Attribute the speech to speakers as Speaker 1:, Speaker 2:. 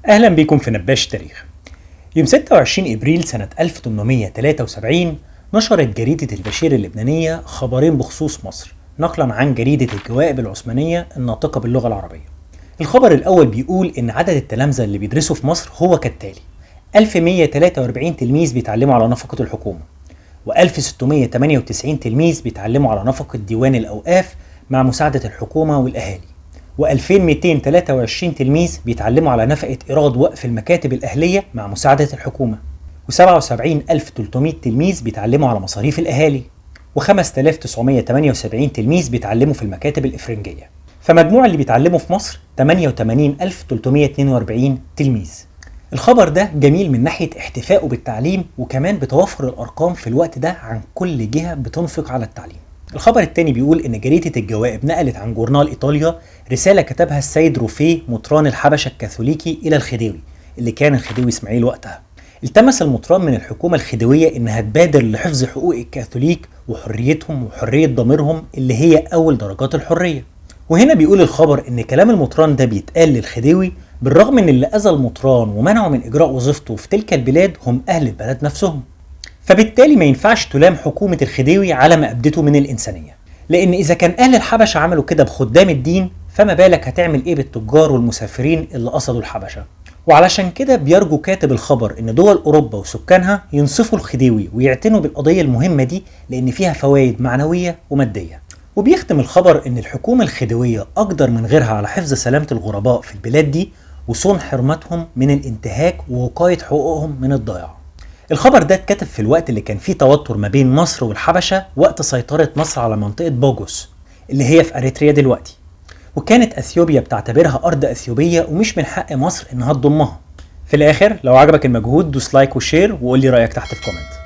Speaker 1: أهلا بكم في نباش تاريخ. يوم 26 إبريل سنة 1873 نشرت جريدة البشير اللبنانية خبرين بخصوص مصر نقلا عن جريدة الجوائب العثمانية الناطقة باللغة العربية. الخبر الأول بيقول إن عدد التلامذة اللي بيدرسوا في مصر هو كالتالي: 1143 تلميذ بيتعلموا على نفقة الحكومة، و1698 تلميذ بيتعلموا على نفقة ديوان الأوقاف مع مساعدة الحكومة والأهالي، و2223 تلميذ بيتعلموا على نفقة إيراد وقف المكاتب الأهلية مع مساعدة الحكومة، و77300 تلميذ بيتعلموا على مصاريف الأهالي، و5978 تلميذ بيتعلموا في المكاتب الإفرنجية. فمجموع اللي بيتعلموا في مصر 88342 تلميذ. الخبر ده جميل من ناحية احتفائه بالتعليم، وكمان بتوفر الأرقام في الوقت ده عن كل جهة بتنفق على التعليم. الخبر الثاني بيقول إن جريدة الجوائب نقلت عن جورنال إيطاليا رسالة كتبها السيد روفيه مطران الحبشة الكاثوليكي إلى الخديوي، اللي كان الخديوي إسماعيل وقتها. التمس المطران من الحكومة الخديوية إنها تبادر لحفظ حقوق الكاثوليك وحريتهم وحرية ضميرهم اللي هي أول درجات الحرية. وهنا بيقول الخبر إن كلام المطران ده بيتقال للخديوي بالرغم إن اللي أذى المطران ومنعه من إجراء وظيفته في تلك البلاد هم أهل البلد نفسهم. فبالتالي ما ينفعش تلام حكومة الخديوي على ما أبدته من الإنسانية، لأن إذا كان أهل الحبشة عملوا كده بخدام الدين، فما بالك هتعمل إيه بالتجار والمسافرين اللي قصدوا الحبشة. وعلشان كده بيرجو كاتب الخبر إن دول أوروبا وسكانها ينصفوا الخديوي ويعتنوا بالقضية المهمة دي، لأن فيها فوائد معنوية ومادية. وبيختم الخبر إن الحكومة الخديوية أقدر من غيرها على حفظ سلامة الغرباء في البلاد دي وصون حرمتهم من الانتهاك ووقاية حقوقهم من الضياع. الخبر ده اتكتب في الوقت اللي كان فيه توتر ما بين مصر والحبشة وقت سيطرة مصر على منطقة بوجوس اللي هي في أريتريا دلوقتي، وكانت أثيوبيا بتعتبرها أرض أثيوبية ومش من حق مصر إنها تضمها. في الآخر لو عجبك المجهود دوس لايك وشير وقول لي رأيك تحت في كومنت.